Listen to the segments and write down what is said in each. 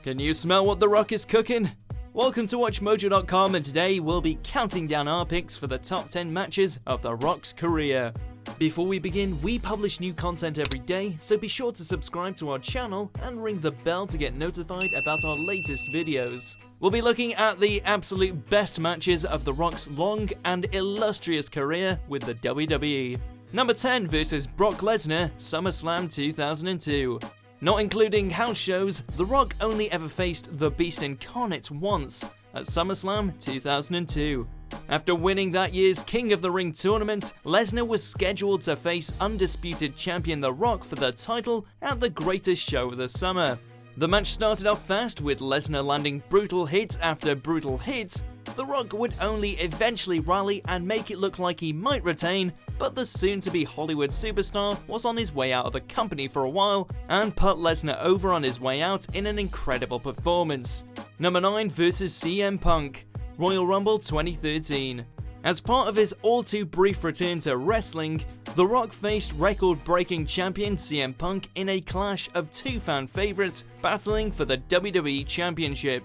Can you smell what The Rock is cooking? Welcome to WatchMojo.com, and today we'll be counting down our picks for the top 10 matches of The Rock's career. Before we begin, we publish new content every day, so be sure to subscribe to our channel and ring the bell to get notified about our latest videos. We'll be looking at the absolute best matches of The Rock's long and illustrious career with the WWE. Number 10 versus Brock Lesnar, Summerslam 2002. Not including house shows, The Rock only ever faced the Beast Incarnate once, at SummerSlam 2002. After winning that year's King of the Ring tournament, Lesnar was scheduled to face undisputed champion The Rock for the title at the greatest show of the summer. The match started off fast, with Lesnar landing brutal hit after brutal hit. The Rock would only eventually rally and make it look like he might retain, but the soon-to-be Hollywood superstar was on his way out of the company for a while and put Lesnar over on his way out in an incredible performance. Number 9 versus CM Punk, Royal Rumble 2013. As part of his all-too-brief return to wrestling, The Rock faced record-breaking champion CM Punk in a clash of two fan favorites battling for the WWE Championship.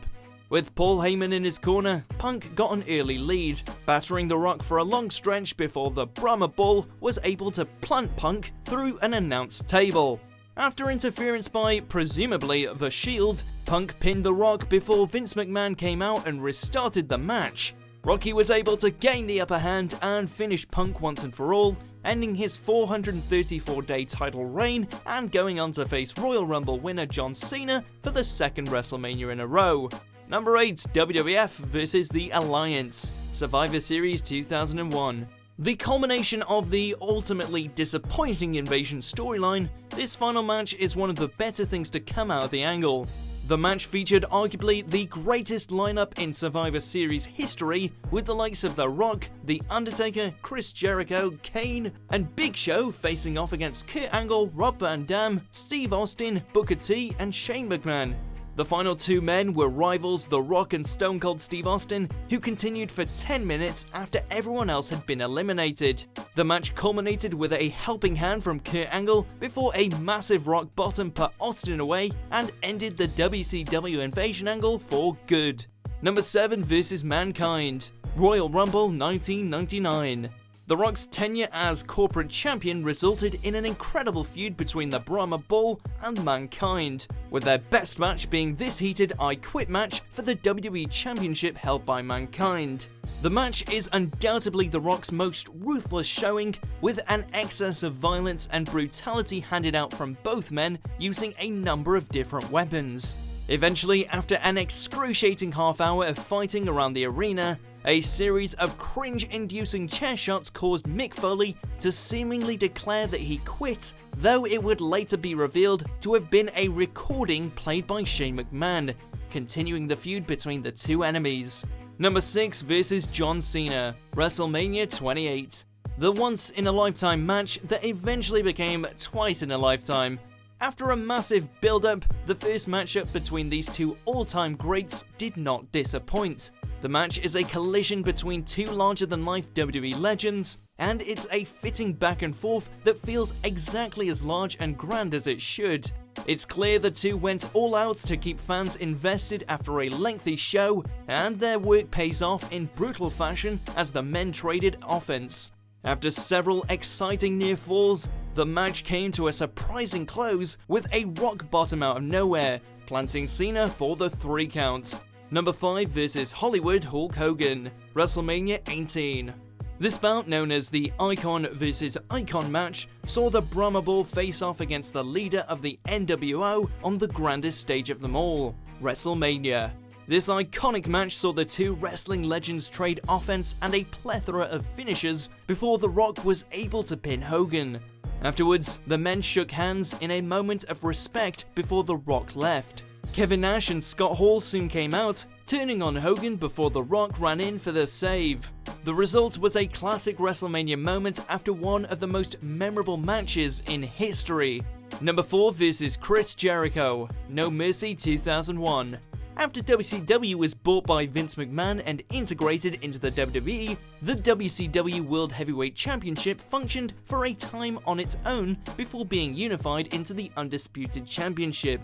With Paul Heyman in his corner, Punk got an early lead, battering The Rock for a long stretch before the Brahma Bull was able to plant Punk through an announce table. After interference by, presumably, The Shield, Punk pinned The Rock before Vince McMahon came out and restarted the match. Rocky was able to gain the upper hand and finish Punk once and for all, ending his 434-day title reign and going on to face Royal Rumble winner John Cena for the second WrestleMania in a row. Number 8, WWF vs. The Alliance, Survivor Series 2001. The culmination of the ultimately disappointing Invasion storyline, this final match is one of the better things to come out of the angle. The match featured arguably the greatest lineup in Survivor Series history, with the likes of The Rock, The Undertaker, Chris Jericho, Kane, and Big Show facing off against Kurt Angle, Rob Van Dam, Steve Austin, Booker T, and Shane McMahon. The final two men were rivals The Rock and Stone Cold Steve Austin, who continued for 10 minutes after everyone else had been eliminated. The match culminated with a helping hand from Kurt Angle before a massive rock bottom put Austin away and ended the WCW Invasion angle for good. Number 7 versus Mankind, Royal Rumble 1999. The Rock's tenure as corporate champion resulted in an incredible feud between the Brahma Bull and Mankind, with their best match being this heated I Quit match for the WWE Championship held by Mankind. The match is undoubtedly The Rock's most ruthless showing, with an excess of violence and brutality handed out from both men using a number of different weapons. Eventually, after an excruciating half hour of fighting around the arena, a series of cringe-inducing chair shots caused Mick Foley to seemingly declare that he quit, though it would later be revealed to have been a recording played by Shane McMahon, continuing the feud between the two enemies. Number 6 versus John Cena, WrestleMania 28. The once-in-a-lifetime match that eventually became twice-in-a-lifetime. After a massive build-up, the first matchup between these two all-time greats did not disappoint. The match is a collision between two larger-than-life WWE legends, and it's a fitting back and forth that feels exactly as large and grand as it should. It's clear the two went all out to keep fans invested after a lengthy show, and their work pays off in brutal fashion as the men traded offense. After several exciting near falls, the match came to a surprising close with a rock bottom out of nowhere, planting Cena for the 3 count. Number 5 versus Hollywood Hulk Hogan, WrestleMania 18. This bout, known as the Icon vs Icon match, saw the Brahma Bull face off against the leader of the NWO on the grandest stage of them all, WrestleMania. This iconic match saw the two wrestling legends trade offense and a plethora of finishes before The Rock was able to pin Hogan. Afterwards, the men shook hands in a moment of respect before The Rock left. Kevin Nash and Scott Hall soon came out, turning on Hogan before The Rock ran in for the save. The result was a classic WrestleMania moment after one of the most memorable matches in history. Number 4 versus Chris Jericho, No Mercy 2001. After WCW was bought by Vince McMahon and integrated into the WWE, the WCW World Heavyweight Championship functioned for a time on its own before being unified into the Undisputed Championship.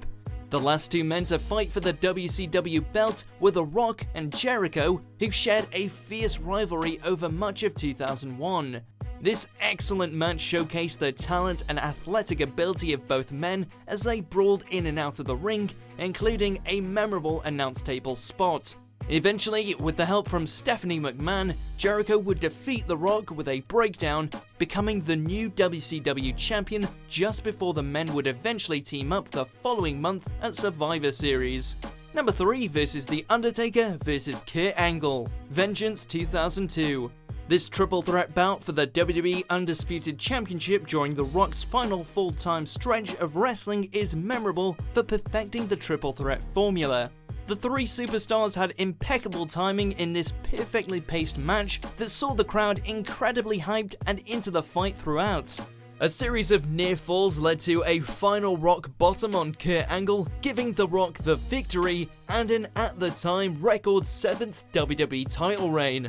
The last two men to fight for the WCW belt were The Rock and Jericho, who shared a fierce rivalry over much of 2001. This excellent match showcased the talent and athletic ability of both men as they brawled in and out of the ring, including a memorable announce table spot. Eventually, with the help from Stephanie McMahon, Jericho would defeat The Rock with a breakdown, becoming the new WCW champion just before the men would eventually team up the following month at Survivor Series. Number 3 versus The Undertaker versus Kurt Angle, Vengeance 2002. This triple threat bout for the WWE Undisputed Championship during The Rock's final full-time stretch of wrestling is memorable for perfecting the triple threat formula. The three superstars had impeccable timing in this perfectly paced match that saw the crowd incredibly hyped and into the fight throughout. A series of near falls led to a final rock bottom on Kurt Angle, giving The Rock the victory and an at the time record 7th WWE title reign.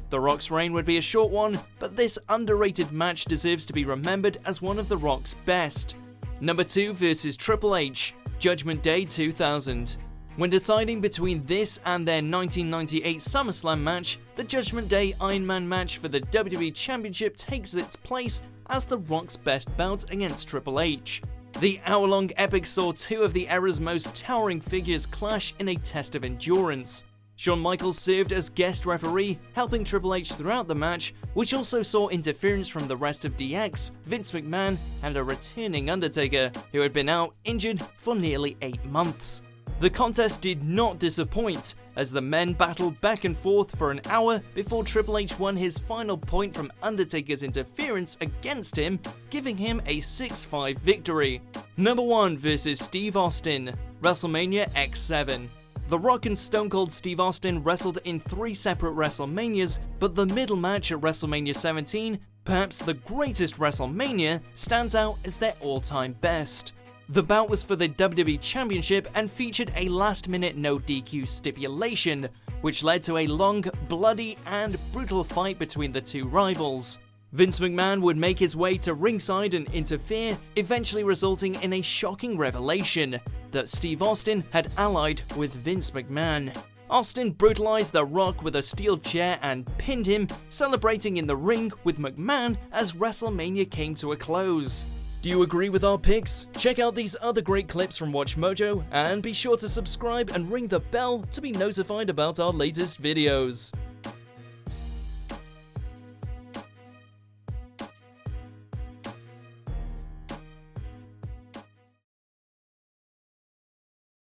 The Rock's reign would be a short one, but this underrated match deserves to be remembered as one of The Rock's best. Number 2 versus Triple H, Judgment Day 2000. When deciding between this and their 1998 Summerslam match, the Judgment Day Iron Man match for the WWE Championship takes its place as The Rock's best bout against Triple H. The hour-long epic saw two of the era's most towering figures clash in a test of endurance. Shawn Michaels served as guest referee, helping Triple H throughout the match, which also saw interference from the rest of DX, Vince McMahon, and a returning Undertaker, who had been out injured for nearly 8 months. The contest did not disappoint, as the men battled back and forth for an hour before Triple H won his final point from Undertaker's interference against him, giving him a 6-5 victory. Number 1 versus Steve Austin, WrestleMania X7. The Rock and Stone Cold Steve Austin wrestled in 3 separate WrestleManias, but the middle match at WrestleMania 17, perhaps the greatest WrestleMania, stands out as their all-time best. The bout was for the WWE Championship and featured a last-minute no DQ stipulation, which led to a long, bloody, and brutal fight between the two rivals. Vince McMahon would make his way to ringside and interfere, eventually resulting in a shocking revelation that Steve Austin had allied with Vince McMahon. Austin brutalized The Rock with a steel chair and pinned him, celebrating in the ring with McMahon as WrestleMania came to a close. Do you agree with our picks? Check out these other great clips from WatchMojo, and be sure to subscribe and ring the bell to be notified about our latest videos.